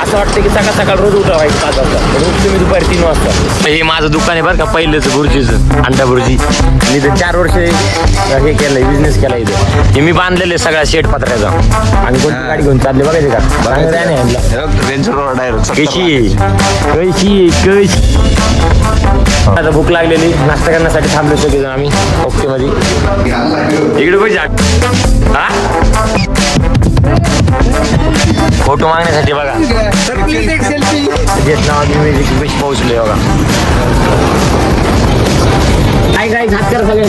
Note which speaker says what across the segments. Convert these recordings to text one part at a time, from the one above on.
Speaker 1: असं वाटतं की सकाळ सकाळ रोज उठावायचं 5 वाजता, रोज तुम्ही दुपारी 3 वाजता. हे माझं दुकान आहे बरं का, पहिलंच बुर्जीचं, अंडा बुर्जी. मी तर 4 वर्ष हे केलंय, बिझनेस केला इथं. हे मी बांधलेले सगळ्या शेट पत्र्याचा. आणि कोणती गाडी घेऊन चालले बघायचे का? आता भूक लागलेली, नाश्ता करण्यासाठी थांबलो सगळेजण आम्ही ओके मध्ये. इकडे पैसे हा फोटो मागण्यासाठी बघा, पोहोचले बघा. काय काय हात करा सगळे.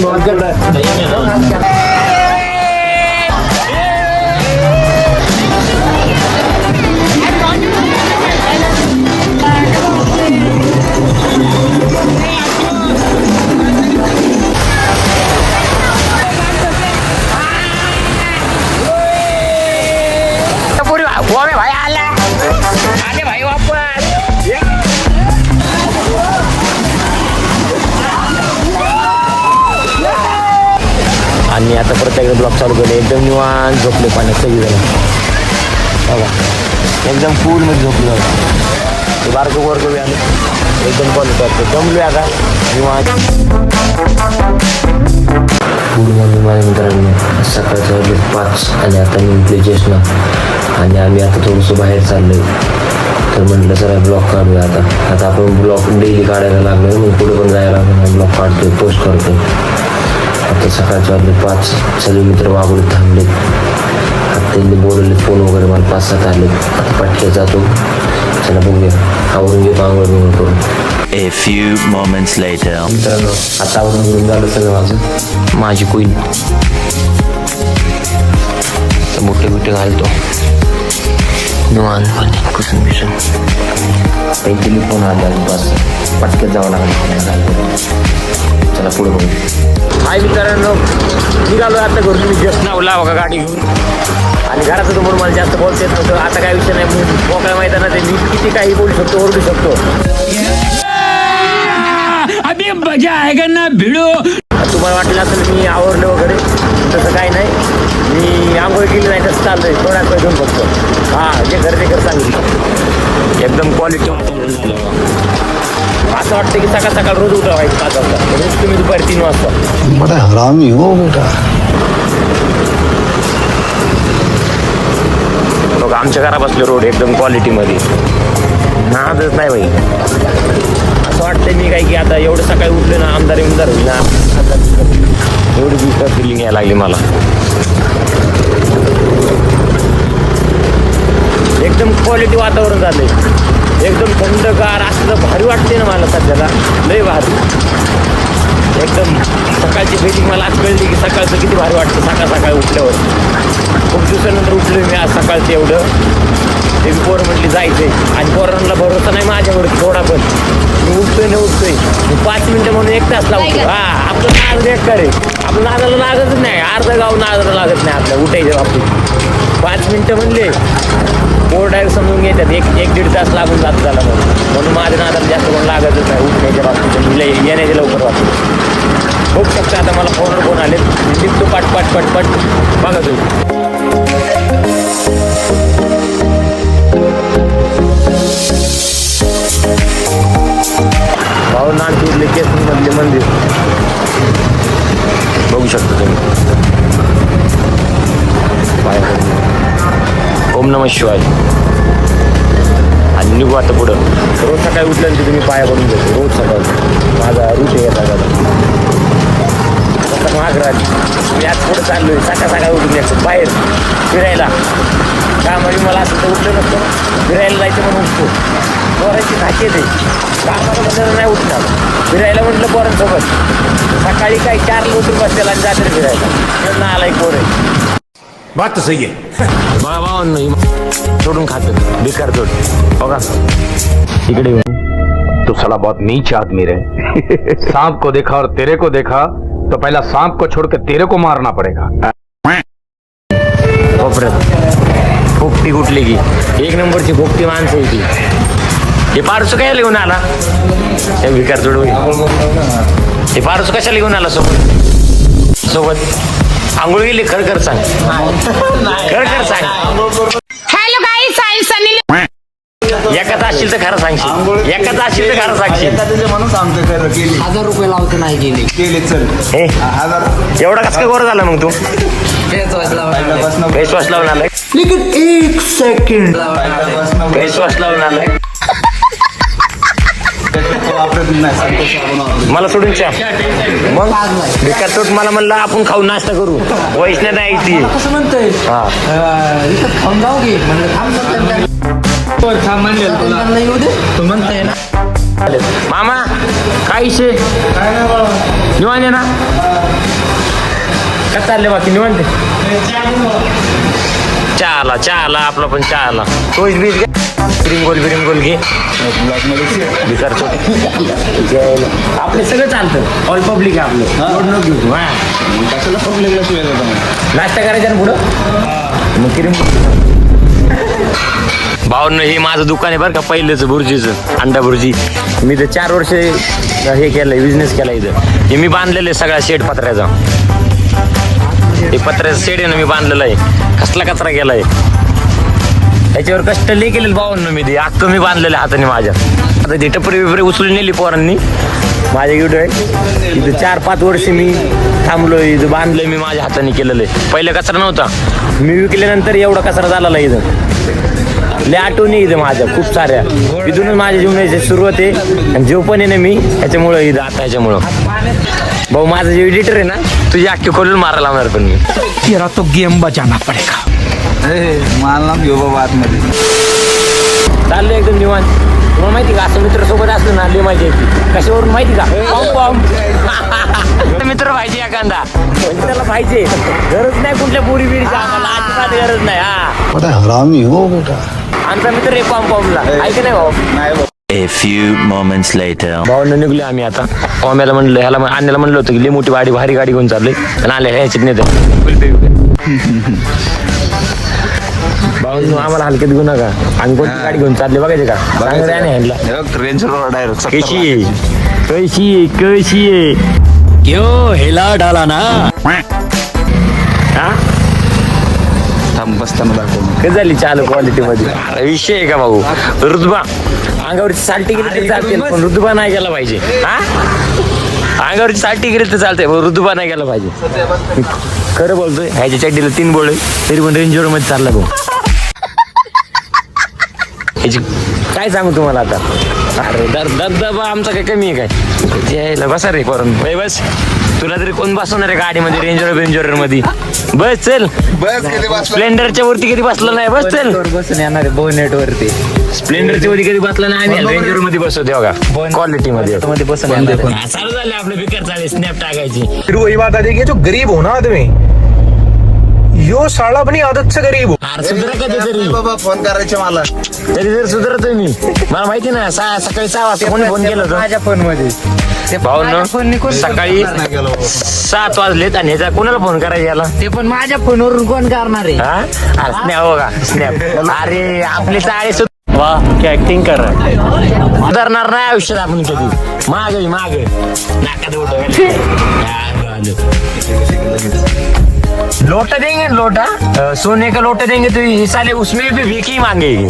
Speaker 1: भाई आले भाई वापस. आणि आता परत एकदा ब्लॉग चालू केले. एकदम निवांत झोपले पाण्यात सगळीजण बघा, एकदम पूल मध्ये झोपले. ते बारकं वरकं बी आलं, एकदम कॉल करतो. जमलो आता निवांत. गुड मॉर्निंग माझ्या मित्रांनो. सकाळचं वाजले 5 आणि आता निघले जेष्णा. आणि आम्ही आता थोडंसं बाहेर चाललो आहे. तर म्हटलं सर ब्लॉग काढूया. आता आपण ब्लॉग डेली काढायला लागलो, मग पुढे पण जायला लागलो. ब्लॉग काढतोय, पोस्ट करतोय. आता सकाळचे वाजले 5, सगळे मित्र वागोलीत थांबले. आता त्यांनी बोलवले, फोन वगैरे मला 5-7 आले. आता पटके जातो, चला बघूया. आवरून घेतो आंघोळ बिंघोळ करून.
Speaker 2: A few moments later.
Speaker 1: मित्रांनो आता आवरून घेऊन झालं सगळं माझं. माझी क्वीन मोठे मोठे घालतो निवांतपणे कुसून बिसून. काहीतरी फोन आला बस पटक्यात जावं लागलं. चला पुढे बघू. हाय मित्रांनो, निघालो आता घरून. मी जस्ट नावला बघा गाडी घेऊन. आणि घराचं समोर मला जास्त बोलता येत नव्हतं. आता काय विषय नाही, मोकळ्या मैदानात मी किती काही बोलू शकतो, ओरडू शकतो. अभी मजा आहे ना भिडो. तुम्हाला वाटलं असेल मी आवरलं वगैरे, तसं काही नाही. मी आंघोळ केली नाही, तसं चाललंय थोड्या वेळ घेऊन बघतो. हां, जे घर ते घर सांगितलं. एकदम क्वालिटी वातावरण झालं. असं वाटतं की सकाळ सकाळ रोज उठावायचं 5 वाजता, रोज तुम्ही दुपारी 3 वाजता.
Speaker 3: बड़ा हरामी हो बेटा.
Speaker 1: बघा आमच्या घरा बसले रोड एकदम क्वालिटीमध्ये. नादच नाही बाई. असं वाटतंय मी काय की आता एवढं सकाळी उठले ना, आमदार होईल ना, एवढी बिस्तर फिलिंग यायला लागली मला. एकदम क्वालिटी वातावरण झालंय, एकदम थंडगार असलं भारी वाटते ना मला सध्याला, लय भारी. एकदम सकाळची फिलिंग मला आज कळली की सकाळचं किती भारी वाटतं. सकाळ उठल्यावर खूप दिवसानंतर उठलो मी आज सकाळचं. एवढं ते पोरं म्हटली जायचंय, आणि पोरांना भरोसा नाही माझ्यावरती थोडा पण. मी उठतोय 5 मिनटं म्हणून 1 तास लावतो. आपलं नाद बेकार आहे, आपलं नादाला लागतच नाही. अर्धा गाव नादाला लागत नाही आपल्या उठायच्या बाबतीत. 5 मिनटं म्हणले पोर डायरेक्ट समजून घेतात 1-1.5 तास लागून जातं झाला. म्हणून माझ्या नादाला जास्त कोण लागतच नाही उठण्याच्या बाबतीत. येण्याचे लवकर वाटतं. खूप शकतं आता मला फोनवर फोन आले, निघतो पट बघा तुम्ही. नागपूरले केसमधले मंदिर बघू शकता तुम्ही. ओम नमः शिवाय. आणि निघू आता पुढं. रोज सकाळी उठल्यानंतर तुम्ही पाया पडून घेतो रोज सकाळी. माझा रूट आहे येतात महागराज. मी आज पुढं चाललो आहे, सकाळ उठून यायचं बाहेर फिरायला. कामाने मला असं तर उठलं नसतं, फिरायला जायचं म्हणून उठतो. पोरांची धाकी येते, कामाला बसायला नाही उठणार. फिरायला म्हटलं पोरांसोबत सकाळी काही 4 उठून बसलेला आणि जाते फिरायला. आला एक पोर आहे.
Speaker 4: बात तो सही है.
Speaker 1: बाबा नाही सोडून खातं बेकार जोड. बघा इकडे
Speaker 4: तो साला बहुत नीच आदमी रहे. सांप को देखा और तेरे को देखा तो पहला सांप को छोड़ के तेरे को मारना पड़ेगा.
Speaker 1: पोपटी कुठली की 1 नंबरची पोपटी माणसं होती. हे पारसू काय घेऊन आला, हे विकार जोड. हे पारसू कशाला घेऊन आला सोबत आंघोळ गेली. खर सांग, खर सांग.
Speaker 5: हॅलो गाईस, आई सनी
Speaker 1: असशील तर खरं सांगशील, एकाच असशील तर खरं सांगशील.
Speaker 3: म्हणून सांगतो खरं केली.
Speaker 5: 1000 रुपये लावतो नाही गेले.
Speaker 3: केले चल.
Speaker 1: हे
Speaker 3: 1000
Speaker 1: एवढा कसं काय गोर झाला मग तू?
Speaker 3: पहिल्यापासून
Speaker 1: फेस वॉश लावून आलाय,
Speaker 5: लेकिन 1 सेकंड
Speaker 1: फेस वॉश लावून आलाय.
Speaker 3: वापरत नाही, संतोष साबण वापरतो.
Speaker 1: मला सोडून चहा मग बेकार तोट. मला म्हणलं आपण खाऊन नाश्ता करू, वैष्णव नाही ती.
Speaker 5: कसं म्हणतोय
Speaker 1: हा
Speaker 5: इथं खाऊन जाऊ घे म्हणलं. थांब म्हणलं येऊ दे तू म्हणताय ना.
Speaker 1: मामा काय विषय? निवांत आहे ना? काय चालले बाकी निवांत? चहाला आपला पण चहाला तोच बीज घे, बिरिंग गोल घे. बिकार आपले सगळं चालतं, ऑल पब्लिक आहे आपलं. रोड नको घेऊ तू. हा
Speaker 3: कशाला पब्लिकला शिवाय देतो मग?
Speaker 1: नाश्ता करायचा ना पुढं मग किरी. भाऊनं हे माझं दुकान आहे बरं का, पहिलेच बुर्जीचं, अंडा बुर्जी. मी तर 4 वर्ष हे केलंय, बिझनेस केला इथं. हे मी बांधलेलं आहे सगळा शेड पत्र्याचा. हे पत्र्याचा शेड आहे ना, मी बांधलेला आहे. कसला कचरा केलाय याच्यावर, कष्ट लई केलेलं भावांना. मी ते अख्खं मी बांधलेलं हाताने माझ्या. आता ते टपरी बिपरी उचलून नेली पोरांनी. माझ्या व्हिडिओ आहे इथं. 4-5 वर्ष मी थांबलोय इथं, बांधलंय मी माझ्या हाताने केलेलं आहे. पहिलं कचरा नव्हता, मी विकल्यानंतर एवढा कचरा झालेला इथं. लय आठवणी इथं माझ्या खूप साऱ्या. इथूनच माझ्या जीवनाची सुरुवात आहे. आणि जेव पण आहे ना मी ह्याच्यामुळं इथं, आता ह्याच्यामुळं. भाऊ माझं जे एडिटर आहे ना, तुझी अख्खी खोलून मारायला लावणार पण मी.
Speaker 5: तेरा तो गेम बजाना पडेगा.
Speaker 3: माल ना घेऊ बाबा आतमध्ये.
Speaker 1: चाललं एकदम निवांत. तुम्हाला माहिती का, असं मित्र सोबत असलं ना लय मजा येते. कशावरून माहिती का? मित्र पाहिजे एखादा, म्हणजे त्याला पाहिजे. गरज नाही कुठल्या पोरी बिरीची आम्हाला, अजिबात गरज नाही. हा
Speaker 3: हरामी हो बेटा.
Speaker 1: आमचा मित्र आहे पॉमला, ऐक नाही भाऊ.
Speaker 3: नाही बाबा.
Speaker 2: A few moments later.
Speaker 1: भावांना निघले आम्ही आता. पॉम्याला म्हणलं, ह्याला आणण्याला म्हणलं होतं की लई मोठी भारी गाडी घेऊन चालले, आणि आले ह्याच्यात नेते. भाऊ आम्हाला हलक्यात घेऊ नका. आम्ही कोणती गाडी घेऊन चालले बघायचे का? सांगा नाही ह्यांना.
Speaker 3: रेंज रोड डायरेक्ट
Speaker 1: कशी आहे
Speaker 5: क्यों हिला डाला ना.
Speaker 1: हा
Speaker 3: थांब बसताना दाखव.
Speaker 1: कधी झाली चालू क्वालिटी मध्ये? अरे विषय आहे का भाऊ? रुतबा अंगावरची साल्टी गेली तरी चालते, पण रुतबा नाही गेला पाहिजे. हा अंगावरची साल्टी गेली तर चालते, पण रुतबा नाही गेला पाहिजे. खरं बोलतोय. ह्याच्या चड्डीला 3 बोळ तरी पण रेंज रोड मध्ये चालला भाऊ. ह्याची काय सांगू तुम्हाला आता. अरे दबदबा आमचा काय कमी आहे काय? यायला बसा रे करून बस. तुला तरी कोण बसवणार आहे गाडीमध्ये? रेंजर मध्ये बस. चल
Speaker 3: बस किती बसला?
Speaker 1: स्प्लेंडरच्या वरती कधी बसलं नाही. बस चल.
Speaker 5: बसून येणार आहे बोनेट वरती.
Speaker 1: स्प्लेंडरच्या वरती कधी बसला नाही आम्ही. रेंजर मध्ये बसवतो बघा, क्वालिटी मध्ये
Speaker 5: बसून येणार आहे.
Speaker 1: चालू झाले आपलं बिकर चालेल स्नॅप टाकायची.
Speaker 6: फिर वही बात आ जाएगी, जो गरीब हो ना आदमी, यो साला अपनी आदत से गरीब हो.
Speaker 1: अरे सुधरा कधी तरी,
Speaker 3: बाबा फोन करायचे मला.
Speaker 1: तरी जर सुधरतोय मी. मला माहिती ना, सकाळी 6 वाजता कोणी फोन केला होता
Speaker 5: माझ्या फोन मध्ये.
Speaker 1: भाऊ सकाळी 7 वाजलेत, आणि ह्याचा कोणाला फोन करायचा याला?
Speaker 5: ते पण माझ्या फोनवरून कोण करणार आहे?
Speaker 1: हा स्नॅप बघा स्नॅप. अरे आपली चाळी वा क्या ऍक्टिंग कर रहा. सुधारणार नाही आयुष्यात आपण कधी. माग नाकात लोटा देंगे, लोटा सोने का लोटा देंगे तो ये साले उसमें भी भीख ही मांगेंगे,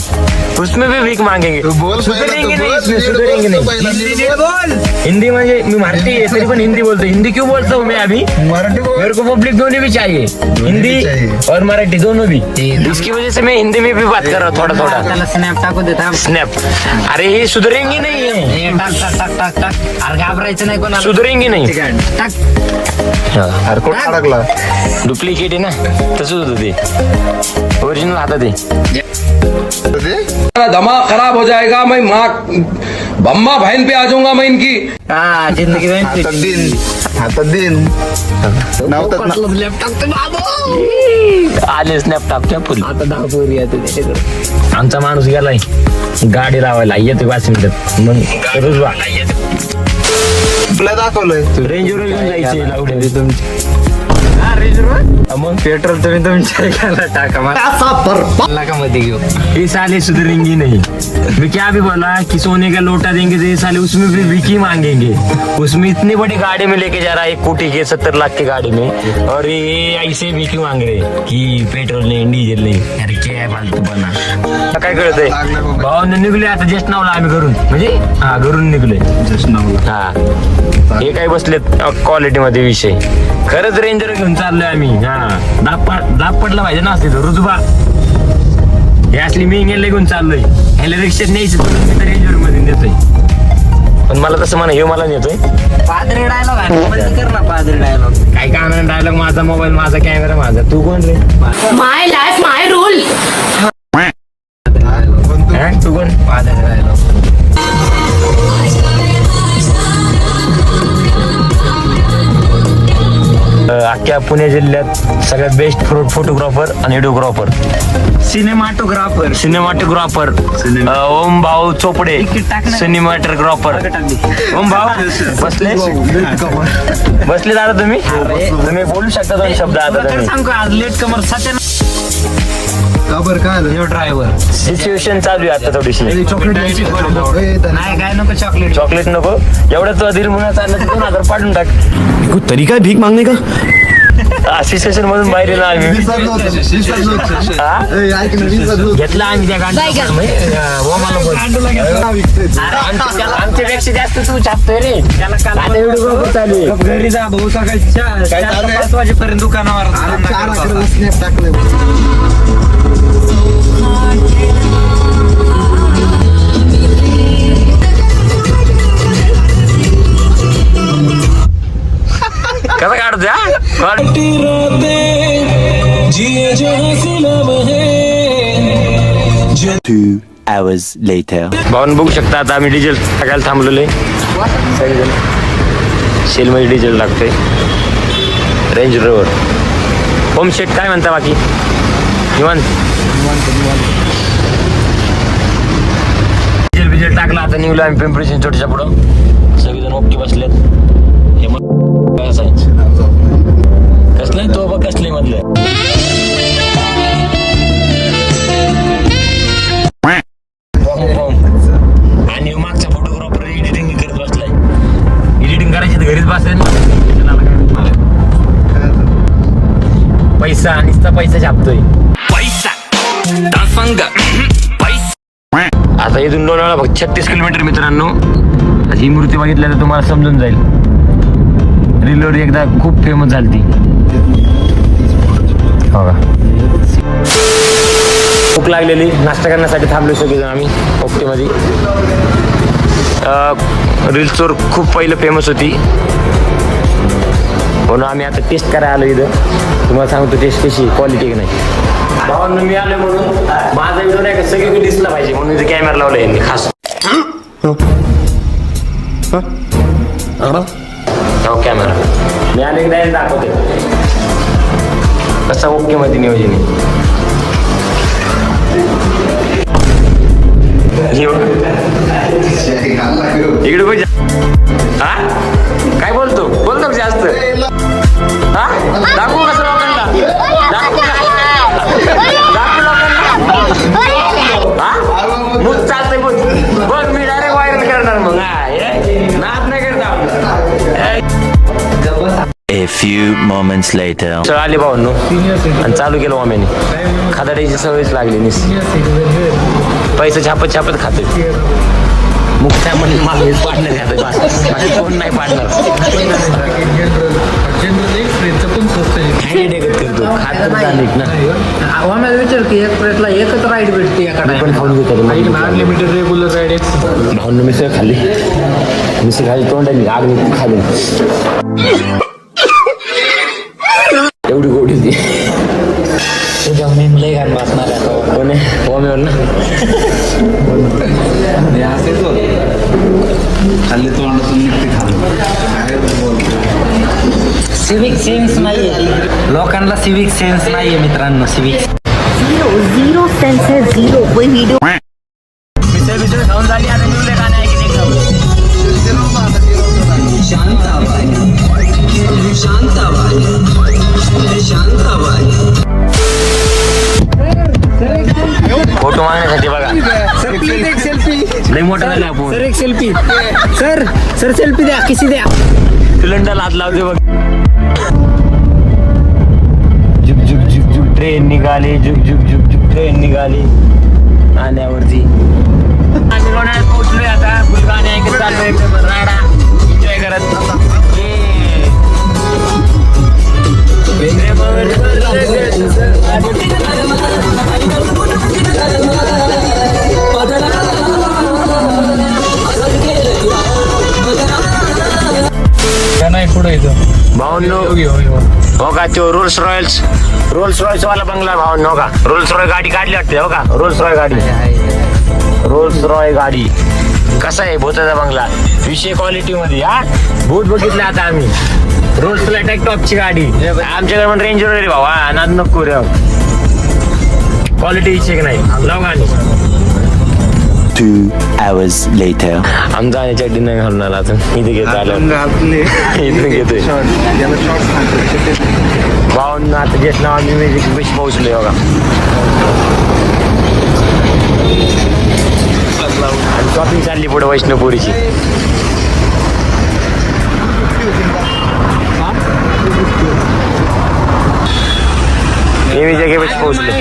Speaker 1: उसमें भी भीख मांगेंगे. सुधरेंगे नहीं इसमें, सुधरेंगे नहीं. हिंदी म्हणजे मी मराठी आहे तरी पण हिंदी बोलतो. हिंदी क्यों बोलता हूँ मैं अभी? मेरे को पब्लिक दोनों भी चाहिए, हिंदी और मराठी दोनों भी. इसकी वजह से मैं हिंदी में भी बात कर रहा हूँ थोड़ा.
Speaker 5: त्याला स्नॅप टाकू देता.
Speaker 1: स्नॅप. अरे हे सुधरेंगे नहीं है,
Speaker 5: टाक. अरे घाबरायचं नाही कोणाला.
Speaker 1: सुधरेंगे नहीं.
Speaker 5: टाक.
Speaker 3: अरे कोण अडकला?
Speaker 1: डुप्लिकेट आहे ना, तसंच होतं ते. ओरिजिनल हातात आहे.
Speaker 6: दिमाग खराब हो जाएगा, मैं माँ बम्मा बहन पे आ जाऊंगा मैं इनकी.
Speaker 5: हा जिंदगी
Speaker 3: हातात दिन नव्हतात ना.
Speaker 1: आले स्नॅप टाकच्या फुल.
Speaker 5: आता 10 पोरी येते.
Speaker 1: आमचा माणूस गेलाय गाडी लावायला, येते 5 मिनिटात. मग रुजवा
Speaker 3: तुला दाखवलंय.
Speaker 1: रेंज वर घेऊन जायचे लावडे तुमची.
Speaker 5: मग पेट्रोल तुम्ही तुमच्या टाका. मला का मध्ये घेऊ.
Speaker 1: हे साले सुधरेंगे नाही. मी क्या भी बोला कि सोने का लोटा देंगे तो ये साले उसमें भी भीख ही मांगेंगे। उसमें इतनी बड़ी गाड़ी में लेके जा रहा है 1 कोटी के 70 लाख की गाड़ी में, और ये ऐसे भीख ही मांग रहे कि पेट्रोल नाही डिझेल नाही। अरे काय फालतू बना काय कळतंय भावाने निघले आता जस्ट नावला आम्ही घरून, म्हणजे हा घरून निघले
Speaker 3: जस्ट नावला.
Speaker 1: हा हे काय बसलेत क्वालिटी मध्ये विषय. खरंच रेंजर घेऊन चाललोय आम्ही. हा दाब पडला पाहिजे ना असते रुजुबा. हे असली मी घेऊन चाललोय. ह्याला रिक्षात न्यायचं तर मी तर रेंजर मध्ये नेतोय, पण मला तसं म्हणा हे मला नेतोय.
Speaker 5: पादरी डायलॉग कर ना, पादरी डायलॉग.
Speaker 1: काय का डायलॉग, माझा मोबाईल माझा कॅमेरा माझा. तू कोण रे?
Speaker 7: My life, my rule.
Speaker 1: तू कोण?
Speaker 5: पादरी डायलॉग.
Speaker 1: अख्ख्या पुणे जिल्ह्यात सगळ्यात बेस्ट फोटोग्राफर आणि व्हिडिओग्राफर, सिनेमॅटोग्राफर ओम भाऊ चोपडे, सिनेमॅटोग्राफर. ओम भाऊ बसले दादा तुम्ही बोलू शकता 2 शब्द आता तुम्ही.
Speaker 5: सांगू आज लेट कमर सत्या
Speaker 3: का बरं काय झालं?
Speaker 5: ड्रायव्हर
Speaker 1: सिच्युएशन चालू आहे आता थोडीशी.
Speaker 5: नाही काय नको चॉकलेट.
Speaker 1: चॉकलेट नको एवढं तो धीर म्हणून चाललं 2000 पाठवून टाक.
Speaker 8: कोई तरीका है भीख मांगने का?
Speaker 1: सिच्युएशन मधून बाहेर येलो आम्ही.
Speaker 3: विसरलो होतो.
Speaker 1: हा?
Speaker 3: ए, ऐक ना, विसरलो होतो.
Speaker 1: घेतला आम्ही त्या गांडूला. आमच्यापेक्षा जास्त तू छापतोय रे. आता व्हिडिओ चालू आहे.
Speaker 5: घरी जा भाऊ सकाळी 4-5 वाजेपर्यंत दुकानावर
Speaker 3: 4 स्नॅप टाकले.
Speaker 1: कसं काढतोय हा?
Speaker 2: 2 hours later.
Speaker 1: भाऊन बघू शकता आता आम्ही डिझेल टाकायला थांबलेलो आहे. सेलमध्ये डिझेल टाकतोय. रेंज रोवर होम शेट काय म्हणता बाकी निवांत? डिझेल टाकला आता निघलो आम्ही पिंपरी चिंचवडच्या पुढं. सगळेजण ओके बसलेत. हे मग कसं आहे कसलं तो बघ कसले मधलं आणि मागचा फोटोग्राफर एडिटिंग करत बसलाय. एडिटिंग करायची तर घरीच बसेल. पैसा नुसता पैसा छापतोय. पैसा आता इथून लोणावळा फक्त 36 किलोमीटर मित्रांनो. ही मूर्ती बघितल्या तर तुम्हाला समजून जाईल. रीलवर एकदा खूप फेमस झाली ती. हो का भूक लागलेली नाश्ता करण्यासाठी थांबलो सगळेजण आम्ही ओक्टीमध्ये. रील्सवर खूप पहिलं फेमस होती म्हणून आम्ही आता टेस्ट करायला आलो इथं. तुम्हाला सांगतो टेस्ट कशी क्वालिटी नाही. भावांना मी आलो म्हणून माझा व्हिडिओ नाही का सगळीकडे दिसला पाहिजे म्हणून इथे कॅमेरा लावला यांनी खास. हो कॅमेरा मी आले की डायरेक्ट दाखवते कसं ओके मध्ये नियोजन आहे. इकडे पाहिजे. हा काय बोलतो जास्त. हा दाखवू कसं लोकांना दाखवू लोकांना. मग चालतंय बघ मी डायरेक्ट व्हायरल करणार मग. नाद नाही करता.
Speaker 2: A few moments later.
Speaker 1: आले भावांनो आणि चालू केलं आम्ही. खादाड्याची सवयच लागली निस. पैसे छापत खाते. मुख्य म्हणजे मला हेच पाडण्यात घ्यायचं बस. कोण नाही पाडणार. करतो खात ना
Speaker 5: विचार की एक प्लेटला एकच राईड भेटते एका
Speaker 1: पण खाऊन घेतो.
Speaker 5: Unlimited regular ride.
Speaker 1: भाऊन मिसळ खाली तोंडाली आग निघून खाली. एवढी गोडी होती.
Speaker 5: तुझ्या मी लय घाण बसणार आहे.
Speaker 1: कोण आहे ओमेवर ना.
Speaker 3: खाल्ली तोंडातून निघते
Speaker 5: सिविक सेन्स नाहीये लोकांना. सिविक सेन्स नाहीये मित्रांनो. सिविक
Speaker 7: Zero sense है, zero. कोई वीडियो
Speaker 1: मिसळ खाऊन झाली आता निवले गाणे ऐकून फोटो मागण्यासाठी बघा.
Speaker 3: सेल्फी
Speaker 1: लय मोठा झाला फोन.
Speaker 5: सर एक सेल्फी सर सेल्फी द्या किसी द्या.
Speaker 1: सिलेंडर हात लावते बघ. झुक झुक झुक झुक ट्रेन निघाली. झुक झुक झुक झुक ट्रेन निघाली. आल्यावरती आम्ही लोणावळ्यात पोहोचलोय आता. फुलगाणे ऐकत चाललोय एकदम राडा एन्जॉय करत. भावनो हो का तो रोल्स रॉयल्स वाला बंगला भावनो हो का. रोल्स रॉय गाडी काढली वाटते हो का. रोल्स रॉय गाडी कसा आहे भूताचा बंगला. विषय क्वालिटी मध्ये हा भूत बघितलं आता आम्ही. रोल्स रॉय टॉपची गाडी आमच्याकडे पण रेंज रोवर रे भावा. नाद नको रे क्वालिटी विषय नाही. लाव गाणी.
Speaker 2: 2 hours later.
Speaker 1: आमचा आणि चड्डी नाही घालून आला आता. इथे घेतो आलं इथे घेतोय भाऊन. आता जस्ट नाव आम्ही म्युझिक बेस्ट पोहोचलोय बघा. आणि शॉपिंग चालली पुढे वैष्णवपुरीची. इमेज बेस्ट पोहोचलो.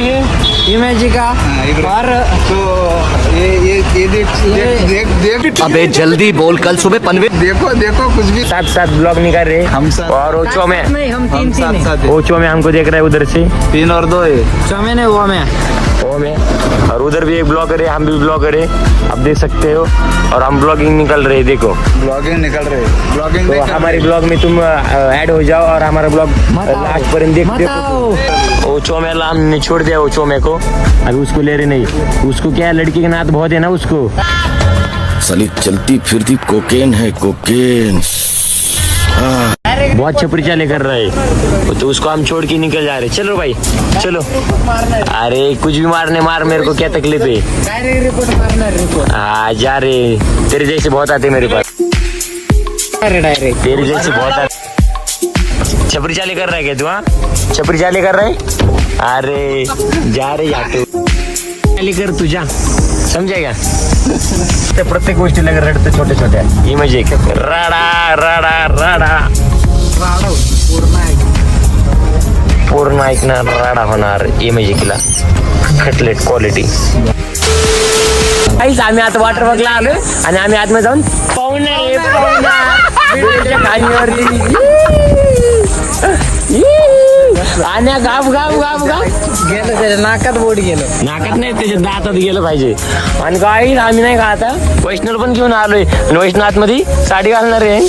Speaker 5: इमेजिका और
Speaker 3: देख
Speaker 8: अबे जल्दी बोल, कल सुबह पनवेल.
Speaker 3: देखो कुछ भी.
Speaker 1: साथ ब्लॉग नहीं कर रहे
Speaker 3: हम साथ.
Speaker 1: और ओचो में
Speaker 5: नहीं हम तीन
Speaker 3: साथ साथ
Speaker 1: ओचो में हमको देख रहा है उधर से.
Speaker 3: 3 और 2 है.
Speaker 5: चौमे ने वो में
Speaker 1: वो में और उधर भी एक ब्लॉगर है. हम भी ब्लॉगर है आप देख सकते हो. और हम ब्लॉगिंग निकल रहे देखो.
Speaker 3: ब्लॉगिंग निकल रहे. ब्लॉगिंग
Speaker 1: तो हमारे ब्लॉग में तुम ऐड हो जाओ और हमारा ब्लॉग लास्ट पर्यंत देखते हो. ओचो में हमने छोड़ दिया ओचो में को. अभी उसको ले रहे नहीं. उसको क्या है लड़की के नाथ बहुत है ना उसको.
Speaker 8: साली चलती फिरती कोकेन है कोकेन.
Speaker 1: बहुत छपरी चाले कर रहा है तो उसको हम छोड़ के निकल जा रहे. चलो भाई चलो. अरे कुछ भी मारने मार मेरे को क्या तकलीफ है.
Speaker 5: रिपोर्ट
Speaker 1: हाँ जा रहे. तेरे जैसे बहुत आते मेरे पास.
Speaker 5: डायरेक्ट
Speaker 1: तेरे जैसे बहुत आते. छपरी चाले कर रहा है क्या तू. हाँ छपरी चाले कर रहा है. अरे जा रे या तू कर तुझ्या समजेगा. ते प्रत्येक गोष्टीला रडतं छोट्या छोट्या. ही म्हणजे राडा राडा राडा पूर्ण ऐकणार राडा होणार. इमेजिकला कटलेट क्वालिटी. काहीच आम्ही आता वॉटर पार्कला आलोय आणि आम्ही आतमध्ये जाऊन आणि गाव गाव गाव गाव
Speaker 5: गेलं त्याच्या नाकात बोट गेलं.
Speaker 1: नाकात नाही त्याच्या दातात गेलं पाहिजे. आणि काही आम्ही नाही का आता वैष्णव पण घेऊन आलोय. आणि वैष्णव आतमध्ये साडी घालणार आहे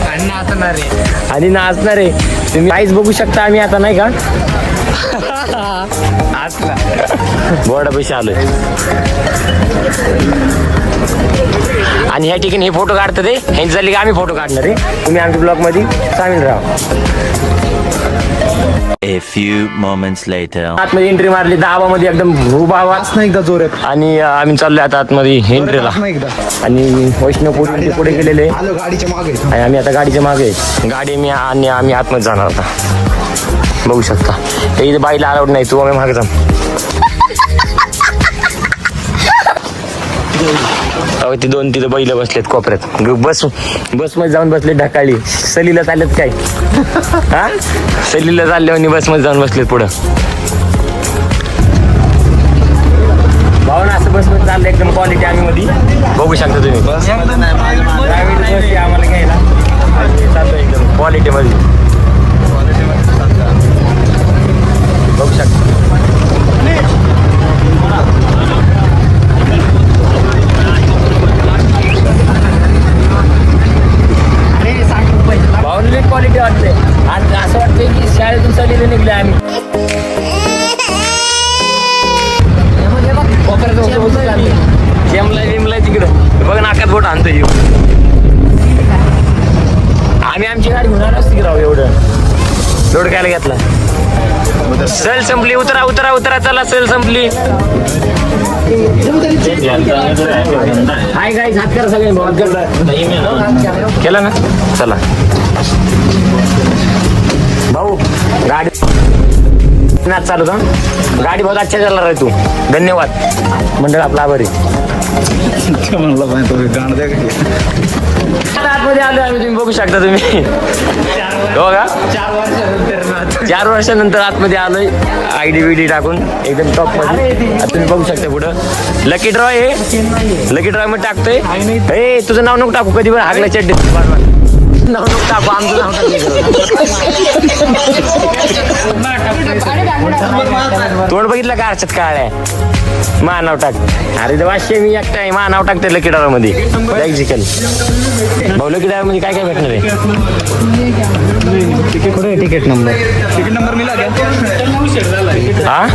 Speaker 5: आणि नाचणार आहे.
Speaker 1: आणि नाचणार आहे. तुम्ही काहीच बघू शकता. आम्ही आता नाही का बोर्डा पैसे आलोय. आणि ह्या ठिकाणी हे फोटो काढतात. हे झाले की आम्ही फोटो काढणार आहे. तुम्ही आमच्या ब्लॉग मध्ये सामील राहा.
Speaker 2: A few moments later.
Speaker 1: आतमध्ये एंट्री मारली. दाबामध्ये एकदम उभा आवाज
Speaker 3: नाही एकदा जोरात.
Speaker 1: आणि आम्ही चाललोय आता आतमध्ये एंट्रीला.
Speaker 3: एकदा
Speaker 1: आणि वैष्णवपुरी पुढे गेलेले
Speaker 3: आलो गाडीच्या मागे.
Speaker 1: आणि आम्ही आता गाडीच्या मागे. गाडी मी आणि आम्ही आतमध्ये जाणार आता. बघू शकता इथे बाईला अलाउड नाही. तू आम्ही मागे जा. ते 2 तिथं बैल बसलेत कोपऱ्यात. बस मध्ये जाऊन बसले ढकाळी. सलीला चाललेत काय. हा सलीला चालले आणि बस मध्ये जाऊन बसलेत पुढं. भावना असं बस मध्ये चाललं एकदम क्वालिटी. आम्ही मध्ये बघू शकता तुम्ही. प्रायव्हेट बस आहे आम्हाला घ्यायला. आणि चालतो एकदम क्वालिटी मध्ये. बघू शकता. भावनिक क्वालिटी वाटते. आणि असं वाटतंय की शाळेतून सलीले निघले आम्ही. जेमला तिकडं बघ नाकात बोट आणतो. आम्ही आमची गाडी घेऊन आलो असते की राहू. एवढं लोड कायला घेतला. सेल संपली. उतरा उतरा उतरा चला. सेल संपली. हाय गाईज हात करा सगळे. केला ना चला भाऊ गाडी. नाच चालू होता गाडी बहुत अच्छा चालला रे तू धन्यवाद मंडळ आपला आभारी
Speaker 3: म्हणलं पाहिजे तुम्ही गाणं द्या की.
Speaker 1: आता आतमध्ये आलो आम्ही तुम्ही बघू शकता तुम्ही हो का 4 वर्षानंतर आतमध्ये आलोय आयडी बिडी टाकून एकदम टॉप मध्ये आता तुम्ही बघू शकता पुढं लकी ड्रॉ आहे लकी ड्रॉ मध्ये टाकतोय ए तुझं नाव नको टाकू कधी पण हागल्या चड्डी नाव नको टाकू आमचं नाव टाकलं तोंड बघितलं का अर्चत काळ आहे मा नाव टाक अरे वाशे मी एकटा आहे मा नाव टाकते लकी ड्रॉ मध्ये एक्झिकल भाऊ लकी ड्रॉ मध्ये काय काय भेटणार आहे
Speaker 5: तिकीट नंबर
Speaker 3: तिकीट नंबर मिला क्या
Speaker 1: हा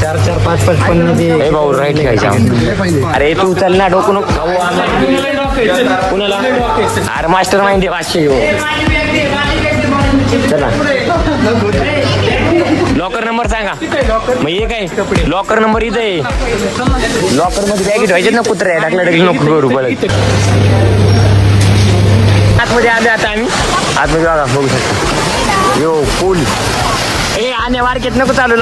Speaker 5: 4 4 5 5 पण
Speaker 1: ए भाऊ राईट घ्यायचा अरे तू चल ना डोकू नको खाऊ आम्हाला. कुणाला अरे मास्टर माइंड आहे 500 घेऊ चला लॉकर नंबर सांगा मग ये काय लॉकर नंबर इथं आहे लॉकर मध्ये बॅगेट व्हायचे ना कुत्रे टाकलं टाकलं नको करू पडत आतमध्ये आले आता आम्ही आतमध्ये बघा बघू शकतो यो फुल ए आणि मार्केट नको चालू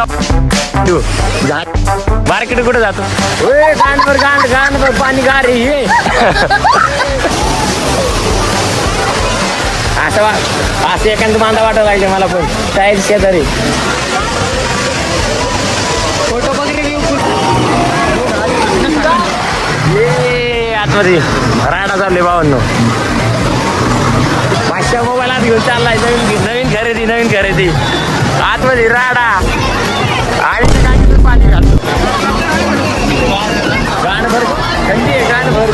Speaker 1: मार्केट कुठे जातो ए गांडवर गांड पाणी गार हे असं एखादं बांधा वाटायला लागले मला पण टायर शेजारी फोटो बघ आतमध्ये राडा चालले भावांनो 500 मोबाईल आत घेऊन चाललाय नवीन खरेदी आतमध्ये राडा आणि गाडीतून पाणी घालतो गाण भर थंडी आहे गाण भर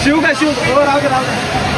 Speaker 3: शिव का शिव राहू दे